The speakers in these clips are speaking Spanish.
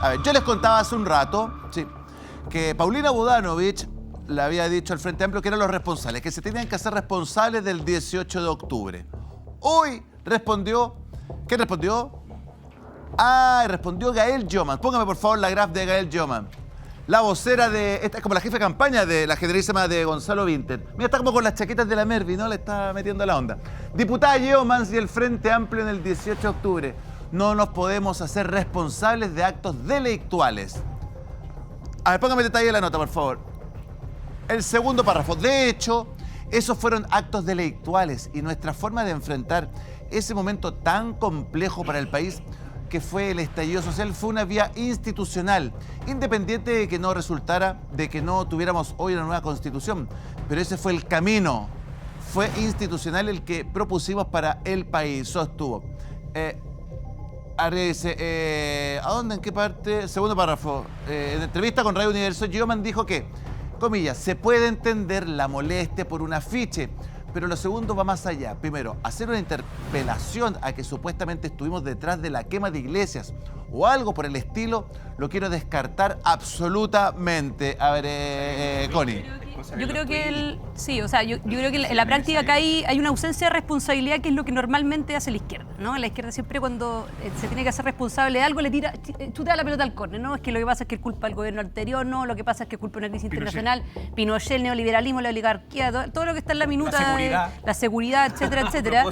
A ver, yo les contaba hace un rato, sí, que Paulina Bodanovich le había dicho al Frente Amplio que eran los responsables, que se tenían que hacer responsables del 18 de octubre. Hoy respondió... ¿Quién respondió? Ah, respondió Gael Jhoman. Póngame, por favor, la graf de Gael Jhoman. La vocera de... Esta es como la jefa de campaña de la generalísima de Gonzalo Vinter. Mira, está como con las chaquetas de la Mervi, ¿no? Le está metiendo la onda. Diputada Jhoman y el Frente Amplio en el 18 de octubre. No nos podemos hacer responsables de actos delictuales. A ver, póngame detalle de la nota, por favor. El segundo párrafo. De hecho, esos fueron actos delictuales y nuestra forma de enfrentar ese momento tan complejo para el país que fue el estallido social fue una vía institucional, independiente de que no resultara, de que no tuviéramos hoy una nueva constitución. Pero ese fue el camino, fue institucional el que propusimos para el país, sostuvo. Dice, ¿a dónde? ¿En qué parte? Segundo párrafo. En entrevista con Radio Universo, Jhoman dijo que, comillas, se puede entender la molestia por un afiche, pero lo segundo va más allá. Primero, hacer una interpelación a que supuestamente estuvimos detrás de la quema de iglesias o algo por el estilo, lo quiero descartar absolutamente. A ver, Connie. Yo creo que yo creo que en la práctica acá hay una ausencia de responsabilidad, que es lo que normalmente hace la izquierda, ¿no? La izquierda siempre, cuando se tiene que hacer responsable de algo, le chutea la pelota al córner, ¿no? Es que lo que pasa es que es culpa del gobierno anterior, no, lo que pasa es que es culpa de una crisis internacional, Pinochet, el neoliberalismo, la oligarquía, todo lo que está en la minuta, la seguridad, etcétera, etcétera.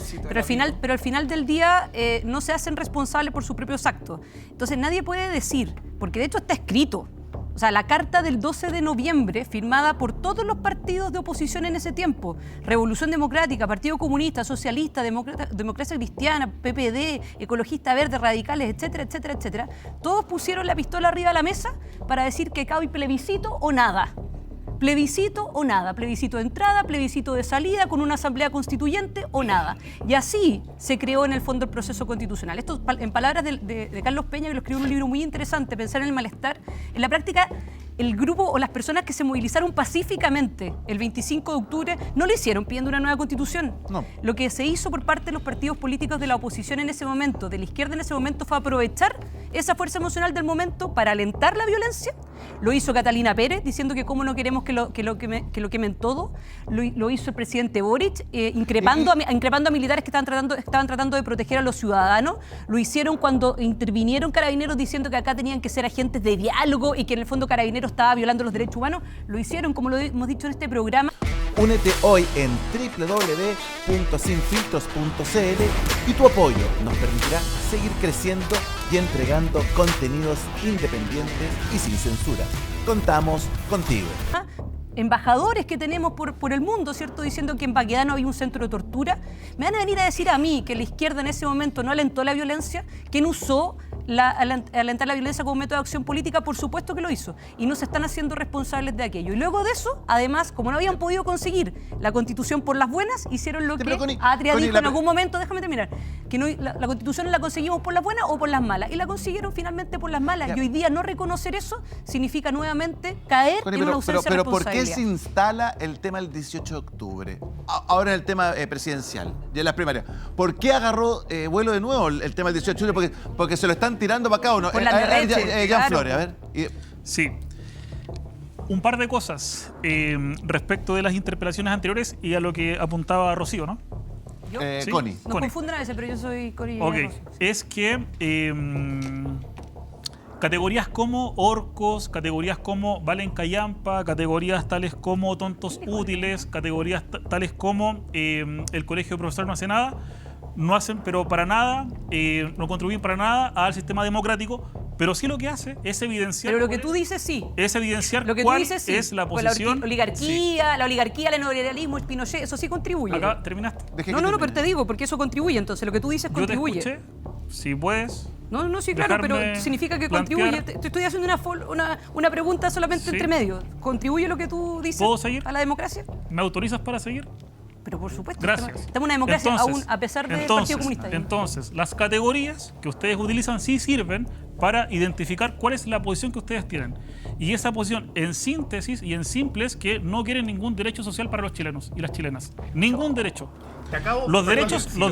Pero al final del día no se hacen responsables por sus propios actos. Entonces nadie puede decir, porque de hecho está escrito. O sea, la carta del 12 de noviembre, firmada por todos los partidos de oposición en ese tiempo, Revolución Democrática, Partido Comunista, Socialista, Democracia Cristiana, PPD, Ecologista Verde, Radicales, etcétera, etcétera, etcétera, todos pusieron la pistola arriba de la mesa para decir que acá hay plebiscito o nada. Plebiscito o nada, plebiscito de entrada, plebiscito de salida, con una asamblea constituyente o nada. Y así se creó en el fondo el proceso constitucional. Esto, en palabras de Carlos Peña, que lo escribió en un libro muy interesante, Pensar en el malestar, en la práctica el grupo o las personas que se movilizaron pacíficamente el 25 de octubre no lo hicieron pidiendo una nueva constitución. No. Lo que se hizo por parte de los partidos políticos de la oposición en ese momento, de la izquierda en ese momento, fue aprovechar esa fuerza emocional del momento para alentar la violencia. Lo hizo Catalina Pérez, diciendo que cómo no queremos que lo quemen todo. Lo hizo el presidente Boric, increpando a militares que estaban tratando de proteger a los ciudadanos. Lo hicieron cuando intervinieron Carabineros diciendo que acá tenían que ser agentes de diálogo y que en el fondo Carabineros estaba violando los derechos humanos. Lo hicieron, como lo hemos dicho en este programa. Únete hoy en www.sinfiltros.cl y tu apoyo nos permitirá seguir creciendo y entregando contenidos independientes y sin censura. Contamos contigo. Embajadores que tenemos por el mundo, ¿cierto?, diciendo que en Baquedano había un centro de tortura. Me van a venir a decir a mí que la izquierda en ese momento no alentó la violencia. ¿Quién usó alentar la violencia como método de acción política? Por supuesto que lo hizo. Y no se están haciendo responsables de aquello. Y luego de eso, además, como no habían podido conseguir la Constitución por las buenas, hicieron lo que Atria dijo en algún momento, déjame terminar, que no, la Constitución la conseguimos por las buenas o por las malas. Y la consiguieron finalmente por las malas. Y hoy día no reconocer eso significa nuevamente caer en una ausencia de responsabilidad. ¿Por qué se instala el tema del 18 de octubre? Ahora en el tema presidencial, ya en las primarias. ¿Por qué agarró vuelo de nuevo el tema del 18 de octubre? Porque se lo están tirando para acá, ¿o no? Por la leche, Jan Flores, a ver. Sí. Un par de cosas respecto de las interpelaciones anteriores y a lo que apuntaba Rocío, ¿no? ¿Yo? Sí. Connie. No confundan a veces, pero yo soy Connie. Ok, es que categorías como orcos, categorías como valen callampa, categorías tales como tontos útiles, categorías tales como el colegio de profesor no hace nada, no hacen, pero para nada, no contribuyen para nada al sistema democrático, pero sí lo que hace es evidenciar... Pero lo que tú dices sí. Es evidenciar lo que cuál tú dices, sí. es la Pues posición... la oligarquía, el neoliberalismo, el Pinochet, eso sí contribuye. Acá terminaste. No, pero te digo, porque eso contribuye, entonces lo que tú dices contribuye. Yo te escuché, si puedes... No, sí, claro, pero significa que contribuye. Te estoy haciendo una pregunta solamente entre medios. ¿Contribuye lo que tú dices ¿Puedo seguir? a la democracia? ¿Me autorizas para seguir? Pero por supuesto. Gracias. Estamos en una democracia aún, a pesar del Partido Comunista. Entonces, las categorías que ustedes utilizan sí sirven para identificar cuál es la posición que ustedes tienen. Y esa posición, en síntesis y en simple, es que no quieren ningún derecho social para los chilenos y las chilenas. Ningún derecho. Los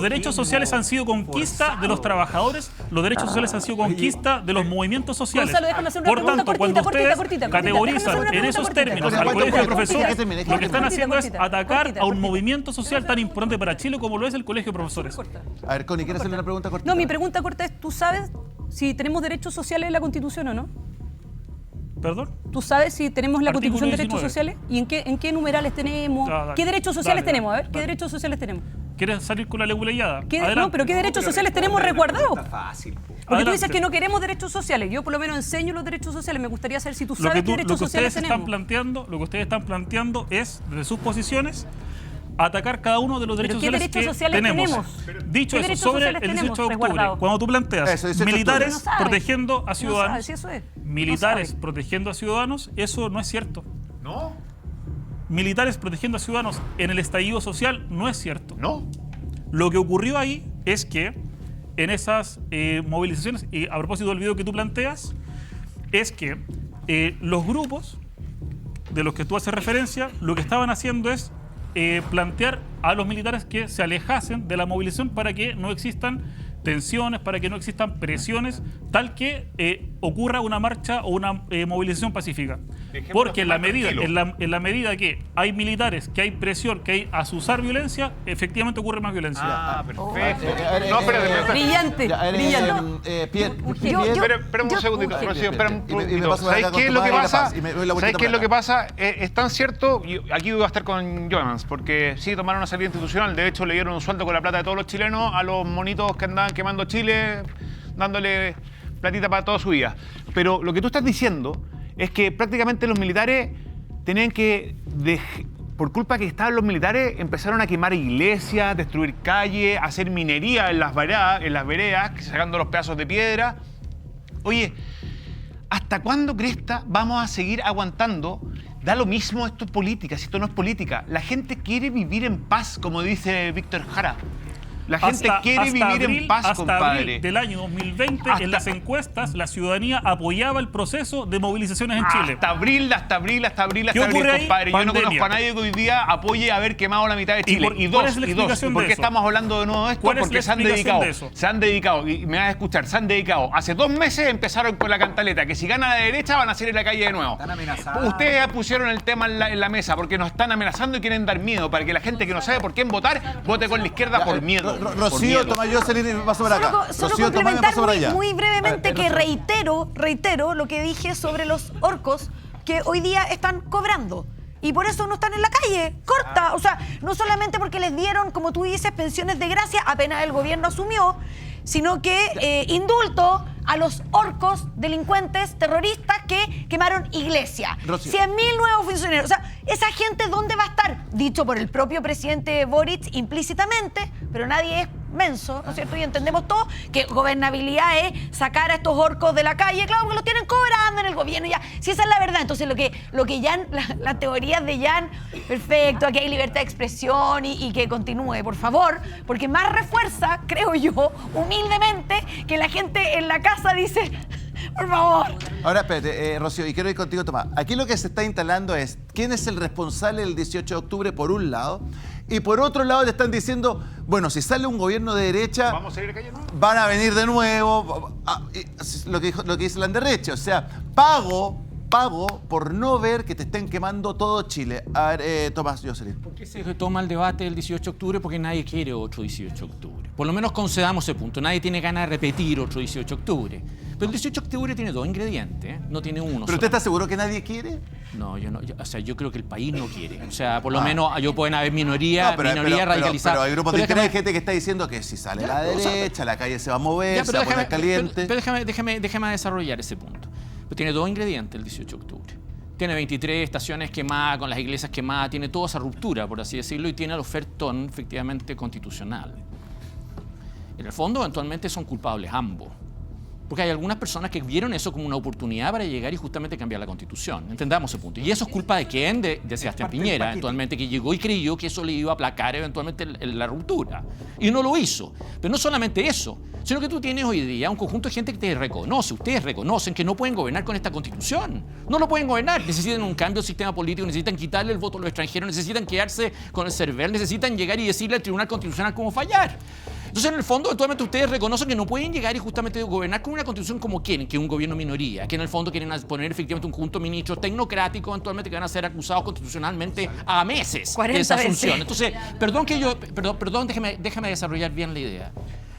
derechos sociales han sido conquista de los trabajadores, los derechos sociales han sido conquista de los movimientos sociales. Gonzalo, déjame hacer una Por pregunta tanto, cuando cortita, ustedes cortita. Déjame hacer categorizan una en pregunta esos cortita. términos Cortita, al colegio de cortita, profesores, cortita, lo que están haciendo es cortita, atacar cortita, a un cortita. movimiento social tan importante para Chile como lo es el colegio de profesores. A ver, Connie, ¿quieres hacerle una pregunta cortita? No, mi pregunta corta es, ¿tú sabes si tenemos derechos sociales en la Constitución o no? ¿Perdón? ¿Tú sabes si tenemos en la Artículo Constitución derechos 19. sociales? ¿Y en qué numerales tenemos? Dale, ¿Qué derechos sociales dale, tenemos? A ver, ¿qué dale. derechos sociales tenemos? ¿Quieres salir con la leguleyada? No, pero ¿qué derechos sociales tenemos resguardados? Fácil. Porque tú Adelante. dices que no queremos derechos sociales. Yo por lo menos enseño los derechos sociales. Me gustaría saber si tú Lo sabes que, qué derechos lo que sociales ustedes están tenemos. planteando, lo que ustedes están planteando es, desde sus posiciones, atacar cada uno de los derechos ¿qué sociales derechos que sociales tenemos. tenemos? Dicho ¿Qué eso, derechos sobre sociales el 18 de tenemos octubre, resguardados? cuando tú planteas Eso, 18 de militares octubre. No sabe. protegiendo a ciudadanos, sabe si eso es. militares No sabe. protegiendo a ciudadanos, eso no es cierto. ¿No? Militares protegiendo a ciudadanos en el estallido social no es cierto. ¿No? Lo que ocurrió ahí es que en esas movilizaciones, y a propósito del video que tú planteas, es que los grupos de los que tú haces referencia, lo que estaban haciendo es plantear a los militares que se alejasen de la movilización para que no existan tensiones, para que no existan presiones, tal que ocurra una marcha o una movilización pacífica. Dejémoslo Porque en la, más medida, tranquilo. en la medida que hay militares, que hay presión, que hay azuzar violencia, efectivamente ocurre más violencia. Ah, perfecto. Eh, No, espérate. Brillante, Ya, brillante. Pierre, Espera un segundito, urgente. Rocío, espera un Y me segundito. paso la ¿Sabes acá qué con es lo tu que madre, pasa? capaz, y me doy la ¿Sabes vueltita qué es lo para que acá? pasa? Es tan cierto, aquí voy a estar con Jonas, porque sí, tomaron una salida institucional, de hecho le dieron un sueldo con la plata de todos los chilenos a los monitos que andaban quemando Chile, dándole platita para toda su vida. Pero lo que tú estás diciendo es que prácticamente los militares tenían que, por culpa que estaban los militares, empezaron a quemar iglesias, destruir calles, hacer minería en las veredas, sacando los pedazos de piedra. Oye, ¿hasta cuándo, cresta, vamos a seguir aguantando? Da lo mismo, esto es política, si esto no es política. La gente quiere vivir en paz, como dice Víctor Jara. La gente quiere vivir en paz, hasta compadre. abril del año 2020, en las encuestas, la ciudadanía apoyaba el proceso de movilizaciones en Chile. Hasta abril, ¿Qué ocurre ahí? compadre. Yo no Pandemia. conozco a nadie que hoy día apoye haber quemado la mitad de Chile. ¿Cuál es la explicación ¿por de qué eso? estamos hablando de nuevo de esto? ¿Cuál es Porque la explicación de eso? se han dedicado, y me vas a escuchar, se han dedicado. Hace 2 meses empezaron con la cantaleta, que si gana la derecha van a salir en la calle de nuevo. Están amenazados. Ustedes ya pusieron el tema en la mesa porque nos están amenazando y quieren dar miedo para que la gente que no sabe por quién votar, vote con la izquierda por miedo. por Rocío, miedo. toma Jocelyn y me paso por acá. Solo Rocío, toma y me complementar paso por allá. muy brevemente que reitero lo que dije sobre los orcos que hoy día están cobrando. Y por eso no están en la calle, corta. O sea, no solamente porque les dieron, como tú dices, pensiones de gracia apenas el gobierno asumió, sino que indulto a los orcos delincuentes terroristas que quemaron iglesia. Rocío. 100.000 nuevos funcionarios. O sea, esa gente, ¿dónde va a estar? Dicho por el propio presidente Boric implícitamente, pero nadie es menso, ¿no es cierto? Y entendemos todos que gobernabilidad es sacar a estos orcos de la calle, claro, porque los tienen cobrando en el gobierno ya. Si esa es la verdad, entonces lo que Jan, las teorías de Jan, perfecto, aquí hay libertad de expresión y que continúe, por favor, porque más refuerza, creo yo, humildemente, que la gente en la casa dice, por favor. Ahora, espérate, Rocío, y quiero ir contigo, Tomás. Aquí lo que se está instalando es quién es el responsable del 18 de octubre, por un lado, y por otro lado te están diciendo, bueno, si sale un gobierno de derecha, ¿Vamos a salir a la calle, no? van a venir de nuevo, lo que dice la derecha, o sea, pago por no ver que te estén quemando todo Chile. A ver, Tomás, Jocelyn. ¿Por qué se toma el debate del 18 de octubre? Porque nadie quiere otro 18 de octubre. Por lo menos concedamos ese punto. Nadie tiene ganas de repetir otro 18 de octubre. Pero el 18 de octubre tiene 2 ingredientes, ¿eh? No tiene uno. ¿Pero solo. usted está seguro que nadie quiere? No, yo no. O sea, yo creo que el país no quiere. O sea, por lo menos yo pueden haber minoría radicalizada. Pero hay grupos de déjame- interés, gente que está diciendo que si sale Ya, la o sea, derecha, la calle se va a mover, Ya, se pero va a poner caliente. pero déjame desarrollar ese punto. Pero tiene 2 ingredientes el 18 de octubre. Tiene 23 estaciones quemadas, con las iglesias quemadas, tiene toda esa ruptura, por así decirlo, y tiene el ofertón efectivamente constitucional. En el fondo, eventualmente son culpables ambos. Porque hay algunas personas que vieron eso como una oportunidad para llegar y justamente cambiar la Constitución. Entendamos ese punto. Y eso es culpa de quién, de Sebastián Piñera, eventualmente, que llegó y creyó que eso le iba a aplacar eventualmente la ruptura. Y no lo hizo. Pero no solamente eso, sino que tú tienes hoy día un conjunto de gente que te reconoce, ustedes reconocen que no pueden gobernar con esta Constitución. No lo pueden gobernar. Necesitan un cambio del sistema político, necesitan quitarle el voto a los extranjeros, necesitan quedarse con el CERVEL, necesitan llegar y decirle al Tribunal Constitucional cómo fallar. Entonces, en el fondo, eventualmente ustedes reconocen que no pueden llegar y justamente gobernar con una constitución como quieren, que es un gobierno minoría, que en el fondo quieren poner efectivamente un conjunto de ministros tecnocráticos, eventualmente que van a ser acusados constitucionalmente a meses de esa asunción. Entonces, déjame desarrollar bien la idea.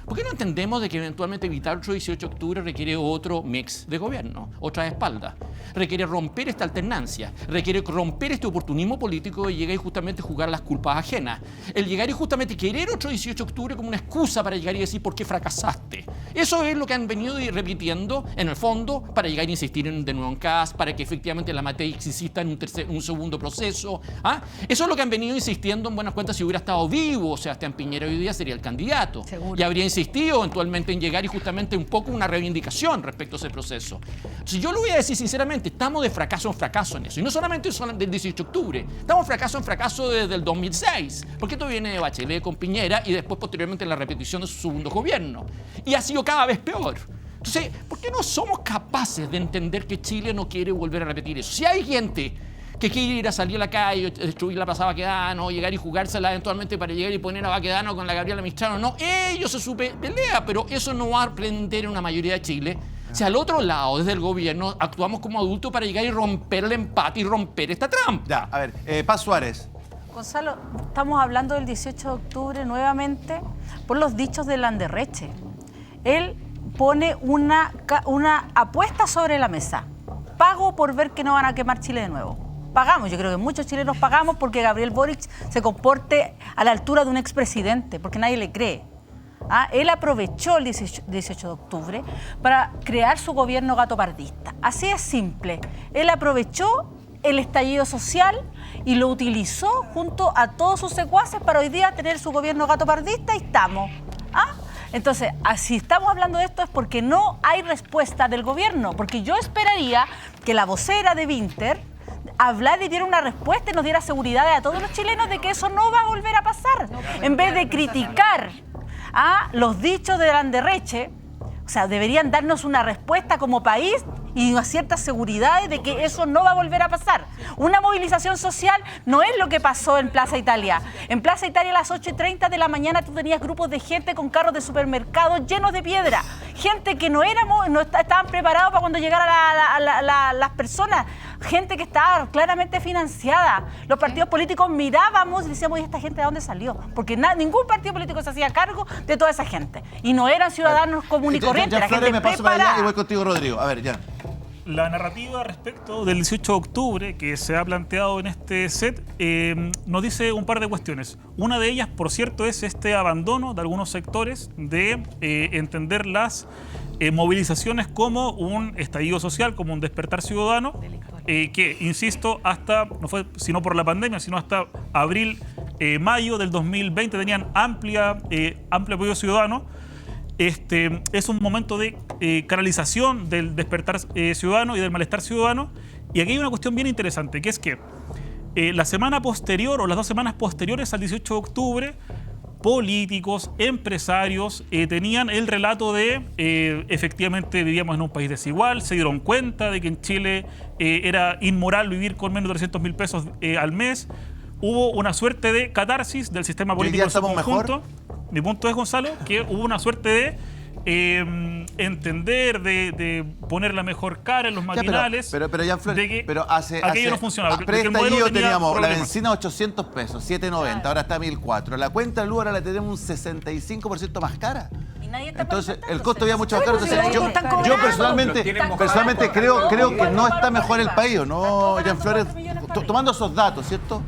¿Por qué no entendemos de que eventualmente evitar otro 18 de octubre requiere otro mix de gobierno, otra espalda? Requiere romper esta alternancia, requiere romper este oportunismo político de llegar y justamente jugar las culpas ajenas. El llegar y justamente querer otro 18 de octubre como una excusa para llegar y decir por qué fracasaste. Eso es lo que han venido repitiendo en el fondo para llegar a insistir de nuevo en CAS, para que efectivamente la Mateix insista en un segundo proceso. ¿Ah? Eso es lo que han venido insistiendo en buenas cuentas. Si hubiera estado vivo Sebastián Piñera hoy día sería el candidato. Seguro. Y habría insistido eventualmente en llegar y justamente un poco una reivindicación respecto a ese proceso. Si yo lo voy a decir sinceramente, estamos de fracaso en fracaso en eso. Y no solamente del 18 de octubre, estamos fracaso en fracaso desde el 2006. Porque esto viene de Bachelet con Piñera y después posteriormente la repetición de su segundo gobierno. Y ha sido cada vez peor. Entonces, ¿por qué no somos capaces de entender que Chile no quiere volver a repetir eso? Si hay gente que quiere ir a salir a la calle, destruir la Plaza Baquedano, llegar y jugársela eventualmente para llegar y poner a Baquedano con la Gabriela Mistral, no, ellos se pelea, pero eso no va a aprender en una mayoría de Chile. Si al otro lado, desde el gobierno, actuamos como adultos para llegar y romper el empate y romper esta trampa. Ya, a ver, Paz Suárez. Gonzalo, estamos hablando del 18 de octubre nuevamente por los dichos de Landerreche. Él pone una apuesta sobre la mesa. Pago por ver que no van a quemar Chile de nuevo. Pagamos, yo creo que muchos chilenos pagamos porque Gabriel Boric se comporte a la altura de un expresidente, porque nadie le cree. Él aprovechó el 18 de octubre para crear su gobierno gatopardista. Así es simple. Él aprovechó el estallido social y lo utilizó junto a todos sus secuaces para hoy día tener su gobierno gatopardista y estamos. Entonces, si estamos hablando de esto es porque no hay respuesta del gobierno, porque yo esperaría que la vocera de Winter hablar y diera una respuesta y nos diera seguridad a todos los chilenos de que eso no va a volver a pasar. En vez de criticar a los dichos de Landerreche, o sea, deberían darnos una respuesta como país y una cierta seguridad de que eso no va a volver a pasar. Una movilización social no es lo que pasó en Plaza Italia. En Plaza Italia a las 8:30 de la mañana tú tenías grupos de gente con carros de supermercados llenos de piedra. Gente que no estaban preparados para cuando llegaran las personas. Gente que estaba claramente financiada. Los partidos políticos mirábamos y decíamos, ¿y esta gente de dónde salió? Porque ningún partido político se hacía cargo de toda esa gente. Y no eran ciudadanos comunes y corrientes, era gente me paso para allá preparada. y voy contigo, Rodrigo. A ver, ya. La narrativa respecto del 18 de octubre que se ha planteado en este set nos dice un par de cuestiones. Una de ellas, por cierto, es este abandono de algunos sectores de entender las movilizaciones como un estallido social, como un despertar ciudadano, que, insisto, hasta, no fue sino por la pandemia, sino hasta abril, mayo del 2020 tenían amplio apoyo ciudadano. Es un momento de canalización del despertar ciudadano y del malestar ciudadano. Y aquí hay una cuestión bien interesante, que es que la semana posterior o las 2 semanas posteriores al 18 de octubre, políticos, empresarios tenían el relato de efectivamente vivíamos en un país desigual, se dieron cuenta de que en Chile era inmoral vivir con menos de 300.000 pesos al mes. Hubo una suerte de catarsis del sistema político en su conjunto. Mi punto es, Gonzalo, que hubo una suerte de entender, de poner la mejor cara en los matinales. Pero ya, Flores, de que pero aquello no funcionaba. Pre-estallido teníamos la problemas. benzina 800 pesos, 7.90, ahora está 1.400. La cuenta de luz ahora la tenemos un 65% más cara. Y nadie está Entonces, preguntándose. el costo ya mucho más caro. Sí, Entonces, sí, están cobrando. yo personalmente creo que no está mejor el país, ¿o no, Jean Flores? Tomando esos datos, ¿cierto?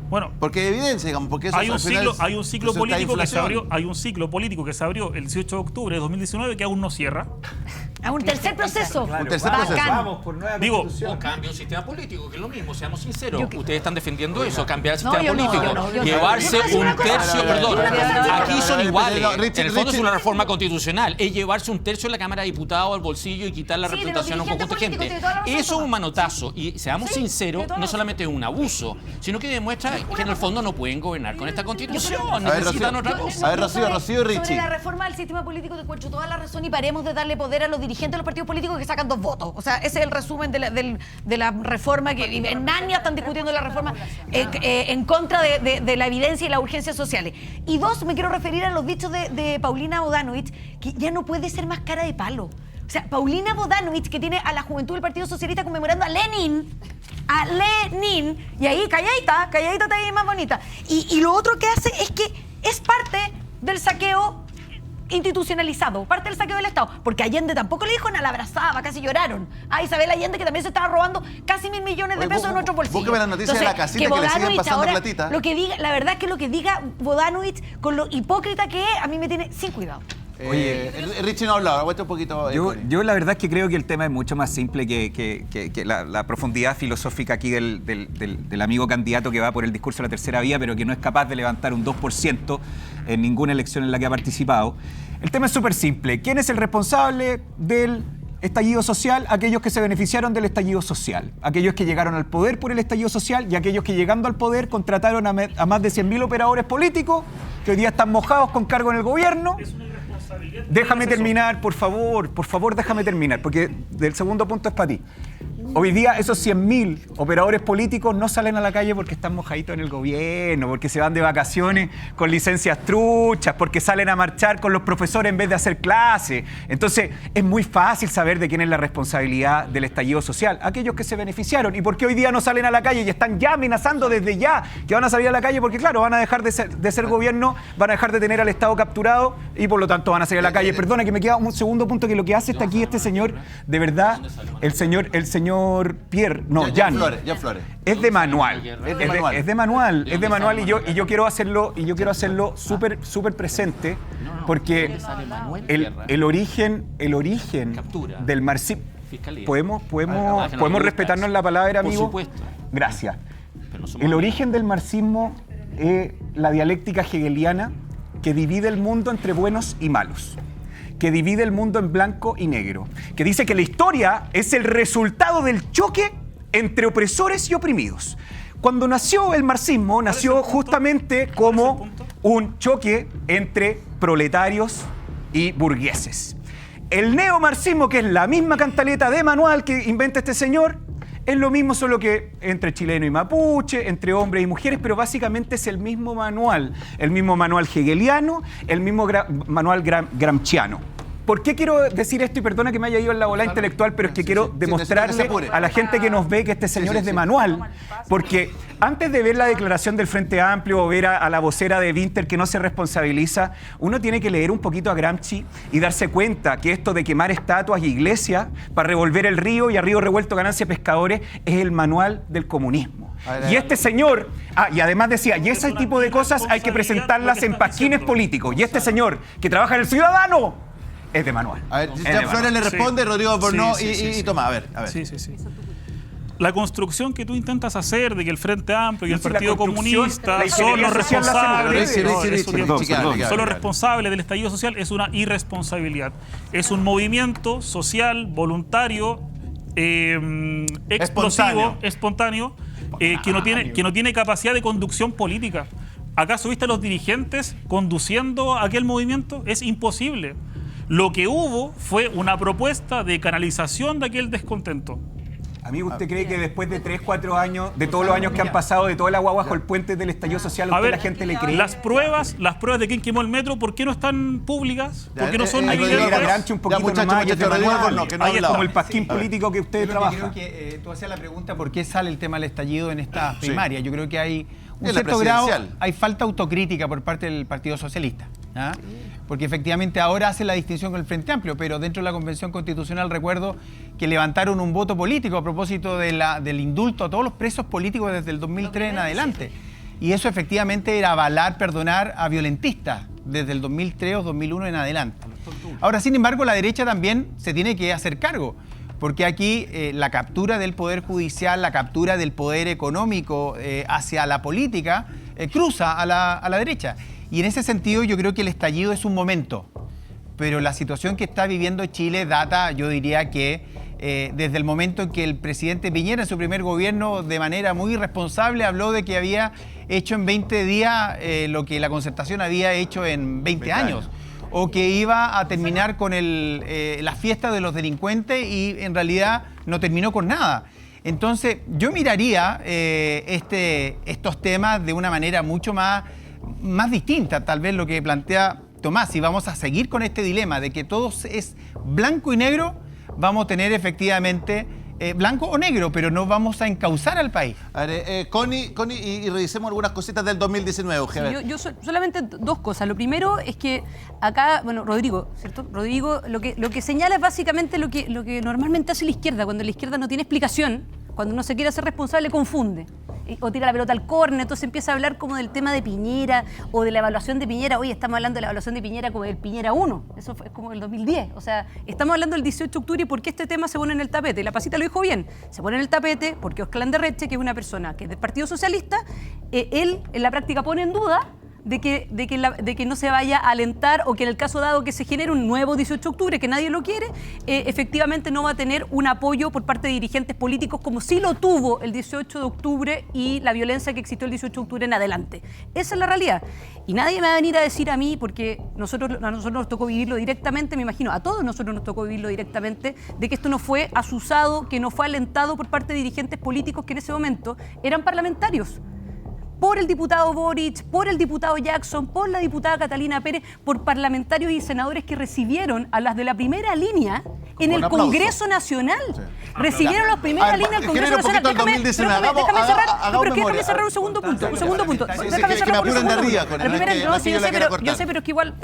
Bueno, Porque hay evidencia, digamos, porque eso hay un al final ciclo resulta político que se inflación. abrió, hay un ciclo político que se abrió el 18 de octubre de 2019 que aún no cierra. A un tercer proceso. Un tercer proceso. Bacán. Vamos por nueva Digo, constitución. O cambia un sistema político, que es lo mismo, seamos sinceros. Ustedes están defendiendo eso, cambiar el sistema yo no, político. yo no, yo no. Llevarse Yo no voy a decir un una cosa. tercio, Yo no perdón, voy a decir una aquí cosa. son iguales. No, Richie, En el fondo es Richie. una reforma constitucional. Es llevarse un tercio de la Cámara de Diputados al bolsillo y quitar la Sí, de los representación a un dirigentes conjunto de gente. políticos, tiene toda la razón, Eso es un Tomás. manotazo. Y seamos Sí, sinceros, tiene toda la no razón. solamente es un abuso, sino que demuestra que en el fondo no pueden gobernar con esta constitución. ver, Necesitan Rocío. otra cosa. A ver, Rocío, Rocío y Richie. Sobre la reforma del sistema político te encuentro toda la razón y paremos de darle poder a los dirigentes de los partidos políticos que sacan 2 votos. O sea, ese es el resumen de la reforma que en Narnia están discutiendo la reforma en contra de la evidencia y las urgencias sociales. Y 2, me quiero referir a los dichos de Paulina Bodanovich, que ya no puede ser más cara de palo. O sea, Paulina Bodanovich, que tiene a la juventud del Partido Socialista conmemorando a Lenin, y ahí calladita está ahí más bonita. Y lo otro que hace es que es parte del saqueo institucionalizado, parte del saqueo del Estado, porque Allende tampoco le dijo nada, la abrazaba, casi lloraron. A Isabel Allende, que también se estaba robando casi 1.000 millones de Oye, pesos de nuestros bolsillos. búsqueme las noticias de la casita que le siguen Bodanovich pasando ahora, platita. Lo que diga, la verdad es que lo que diga Bodanovich, con lo hipócrita que es, a mí me tiene sin cuidado. Richie no ha hablado, aguanta un poquito. Yo la verdad es que creo que el tema es mucho más simple que la profundidad filosófica aquí del amigo candidato que va por el discurso de la tercera vía, pero que no es capaz de levantar un 2% en ninguna elección en la que ha participado. El tema es súper simple. ¿Quién es el responsable del estallido social? Aquellos que se beneficiaron del estallido social. Aquellos que llegaron al poder por el estallido social y aquellos que llegando al poder contrataron a más de 100.000 operadores políticos que hoy día están mojados con cargo en el gobierno. Déjame terminar, por favor, déjame terminar, porque el segundo punto es para ti. Hoy día esos 100.000 operadores políticos no salen a la calle porque están mojaditos en el gobierno, porque se van de vacaciones con licencias truchas, porque salen a marchar con los profesores en vez de hacer clases. Entonces, es muy fácil saber de quién es la responsabilidad del estallido social. Aquellos que se beneficiaron. ¿Y por qué hoy día no salen a la calle y están ya amenazando desde ya que van a salir a la calle? Porque, claro, van a dejar de ser gobierno, van a dejar de tener al Estado capturado y, por lo tanto, van a salir a la calle. Perdona, que me queda un segundo punto, que lo que hace está aquí este señor, de verdad, el señor Pierre, no, Jan Flores. es de manual. Es de manual. Es de manual, es de manual, y yo quiero hacerlo súper presente, porque el origen Captura. del marxismo. Fiscalía. ¿Podemos respetarnos la palabra, amigo? Por supuesto. Gracias. Pero no somos El origen del marxismo es la dialéctica hegeliana que divide el mundo entre buenos y malos, que divide el mundo en blanco y negro, que dice que la historia es el resultado del choque entre opresores y oprimidos. Cuando nació el marxismo, nació justamente como un choque entre proletarios y burgueses. El neomarxismo, que es la misma cantaleta de manual que inventa este señor, es lo mismo, solo que entre chileno y mapuche, entre hombres y mujeres, pero básicamente es el mismo manual hegeliano, el mismo manual gramsciano. ¿Por qué quiero decir esto? Y perdona que me haya ido en la bola intelectual, pero es que quiero demostrarle a la gente que nos ve que este señor es de manual. Porque antes de ver la declaración del Frente Amplio o ver a la vocera de Winter que no se responsabiliza, uno tiene que leer un poquito a Gramsci y darse cuenta que esto de quemar estatuas y iglesias para revolver el río y a río revuelto ganancia pescadores es el manual del comunismo. Y este señor, y además decía, y ese tipo de cosas hay que presentarlas en pasquines políticos. Y este señor que trabaja en El Ciudadano es de manual. A ver, Es Jan de Flores le manual. responde, Sí. Rodrigo Bornó Sí, sí, sí. y Tomás, a ver. Sí. La construcción que tú intentas hacer de que el Frente Amplio y el No, si la Partido construcción, Comunista la son los ingeniería social la hacen responsables, ustedes. no, Sí, eso sí, digo, sí, sí, son los responsables del estallido social, es una irresponsabilidad. Es un movimiento social, voluntario, explosivo, espontáneo, que no tiene capacidad de conducción política. ¿Acaso viste a los dirigentes conduciendo aquel movimiento? Es imposible. Lo que hubo fue una propuesta de canalización de aquel descontento. Amigo, ¿usted cree que después de 3, 4 años, de todos los años que han pasado, de todo el agua bajo el puente del estallido social, A ¿usted ver, la gente le cree? las pruebas de quién quemó el metro, ¿por qué no están públicas? ¿Por qué no son Hay que leer a evidentes? Gramsci un poquito muchachos, nomás, y es de Rodrigo manual. Bornó, que no ha Ahí es hablado. como el pasquín político que usted Yo creo trabaja. que tú hacías la pregunta por qué sale el tema del estallido en esta primaria. Yo creo que hay un En la cierto grado, presidencial. hay falta autocrítica por parte del Partido Socialista. ¿Ah? Porque efectivamente ahora hace la distinción con el Frente Amplio, pero dentro de la Convención Constitucional recuerdo que levantaron un voto político a propósito del indulto a todos los presos políticos desde el 2003 en adelante. Y eso efectivamente era avalar, perdonar a violentistas desde el 2003 o 2001 en adelante. Ahora, sin embargo, la derecha también se tiene que hacer cargo, porque aquí la captura del poder judicial, la captura del poder económico hacia la política, cruza a la derecha. Y en ese sentido yo creo que el estallido es un momento, pero la situación que está viviendo Chile data, yo diría que desde el momento en que el presidente Piñera en su primer gobierno de manera muy irresponsable habló de que había hecho en 20 días lo que la Concertación había hecho en 20 años. O que iba a terminar con la fiesta de los delincuentes y en realidad no terminó con nada. Entonces yo miraría estos temas de una manera mucho más distinta, tal vez lo que plantea Tomás. Si vamos a seguir con este dilema de que todo es blanco y negro, vamos a tener efectivamente blanco o negro, pero no vamos a encauzar al país. A ver, Connie, y revisemos algunas cositas del 2019. Sí, yo solamente dos cosas. Lo primero es que acá, bueno, Rodrigo, ¿cierto? Rodrigo lo que señala es básicamente lo que normalmente hace la izquierda. Cuando la izquierda no tiene explicación, cuando no se quiere hacer responsable, confunde. O tira la pelota al córner, entonces empieza a hablar como del tema de Piñera o de la evaluación de Piñera. Oye, estamos hablando de la evaluación de Piñera como el Piñera 1, eso fue como el 2010. O sea, estamos hablando del 18 de octubre y por qué este tema se pone en el tapete. La Pasita lo dijo bien, se pone en el tapete porque Óscar Landerreche, que es una persona que es del Partido Socialista, él en la práctica pone en duda de que no se vaya a alentar o que en el caso dado que se genere un nuevo 18 de octubre, que nadie lo quiere, efectivamente no va a tener un apoyo por parte de dirigentes políticos como sí lo tuvo el 18 de octubre y la violencia que existió el 18 de octubre en adelante. Esa es la realidad. Y nadie me va a venir a decir a mí, porque a nosotros nos tocó vivirlo directamente, me imagino, a todos nosotros nos tocó vivirlo directamente, de que esto no fue asusado, que no fue alentado por parte de dirigentes políticos que en ese momento eran parlamentarios. Por el diputado Boric, por el diputado Jackson, por la diputada Catalina Pérez, por parlamentarios y senadores que recibieron a las de la primera línea en el Congreso Nacional. Sí. Recibieron las primeras líneas del Congreso Nacional. Déjame cerrar un segundo punto. Déjame cerrar por un segundo punto. Yo sé, pero es que igual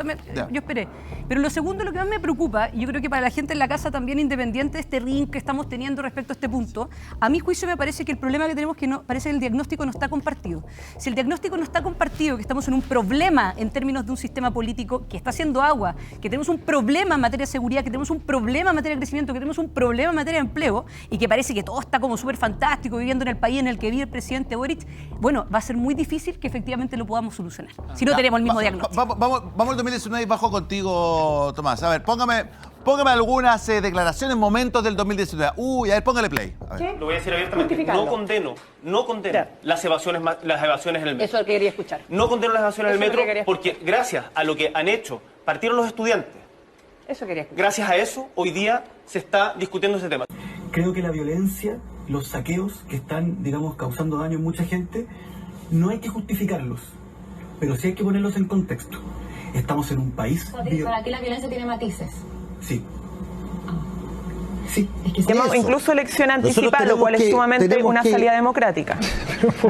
yo esperé. Pero lo segundo, lo que más me preocupa, y yo creo que para la gente en la casa también independiente de este ring que estamos teniendo respecto a este punto, a mi juicio me parece que el problema que tenemos es que parece que el diagnóstico no está compartido. Si el diagnóstico no está compartido, que estamos en un problema en términos de un sistema político que está haciendo agua, que tenemos un problema en materia de seguridad, que tenemos un problema en materia de crecimiento, que tenemos un problema en materia de empleo y que parece que todo está como súper fantástico viviendo en el país en el que vive el presidente Boric, bueno, va a ser muy difícil que efectivamente lo podamos solucionar si no tenemos el mismo diagnóstico. Vamos al 2019 y bajo contigo, Tomás. A ver, póngame algunas declaraciones, momentos del 2019. A ver, póngale play. A ver. Lo voy a decir abiertamente. No condeno las evasiones en el metro. Eso es lo que quería escuchar. No condeno las evasiones en el metro porque gracias a lo que han hecho, partieron los estudiantes. Eso quería escuchar. Gracias a eso, hoy día se está discutiendo ese tema. Creo que la violencia, los saqueos que están, digamos, causando daño en mucha gente, no hay que justificarlos, pero sí hay que ponerlos en contexto. Estamos en un país... ¿Para ti la violencia tiene matices? Sí. Sí. Es que tenemos incluso elección anticipada, lo cual es sumamente una salida democrática.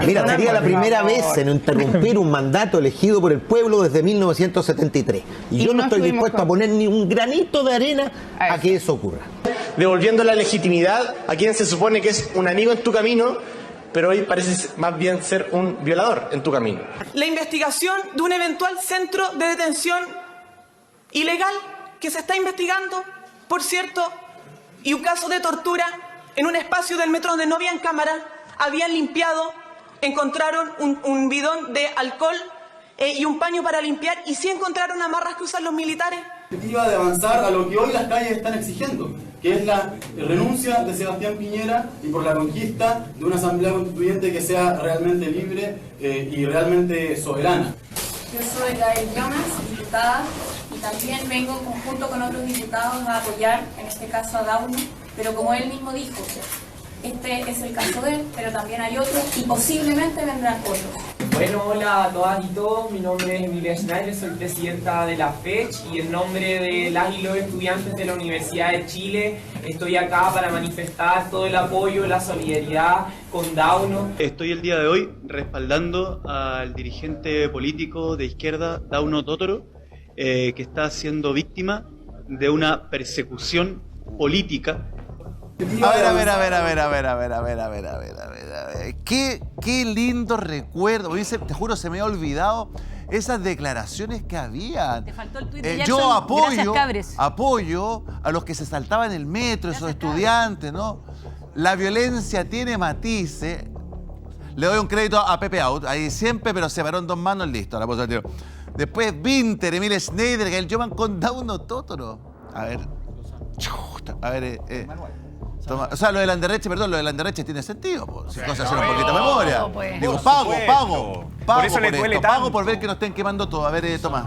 Mira, sería la primera vez en interrumpir un mandato elegido por el pueblo desde 1973. Y yo no estoy dispuesto a poner ni un granito de arena a que eso ocurra. Devolviendo la legitimidad a quien se supone que es un amigo en tu camino, pero hoy parece más bien ser un violador en tu camino. La investigación de un eventual centro de detención ilegal que se está investigando, por cierto, y un caso de tortura en un espacio del metro donde no habían cámaras, habían limpiado, encontraron un bidón de alcohol y un paño para limpiar, y sí encontraron amarras que usan los militares. Perspectiva de avanzar a lo que hoy las calles están exigiendo, que es la renuncia de Sebastián Piñera y por la conquista de una asamblea constituyente que sea realmente libre y realmente soberana. Yo soy Gael Jonas, diputada, y también vengo junto con otros diputados a apoyar, en este caso a Downey, pero como él mismo dijo, este es el caso de él, pero también hay otros y posiblemente vendrán otros. Bueno, hola a todas y todos, mi nombre es Emilia Schneider, soy presidenta de la FECH y en nombre de las y los estudiantes de la Universidad de Chile estoy acá para manifestar todo el apoyo, la solidaridad con Dauno. Estoy el día de hoy respaldando al dirigente político de izquierda, Dauno Totoro, que está siendo víctima de una persecución política. Qué lindo recuerdo. Te juro, se me ha olvidado esas declaraciones que había. Te faltó el tuit de Yo Jackson. Gracias, Cabres. apoyo a los que se saltaban el metro, esos estudiantes, ¿no? La violencia tiene matices. Le doy un crédito a Pepe Out, ahí siempre, pero se paró en dos manos, listo, la puso al tiro. Después Winter, Emil Schneider, Gael Joman con Dauno Totoro. A ver. Toma, o sea, lo del Anderreche, perdón, lo del Anderreche tiene sentido, pues. Si cosas hacer un poquito de memoria. pues. Digo, pago. Por eso le duele esto, pago tanto. por ver que nos estén quemando todo. A ver, toma.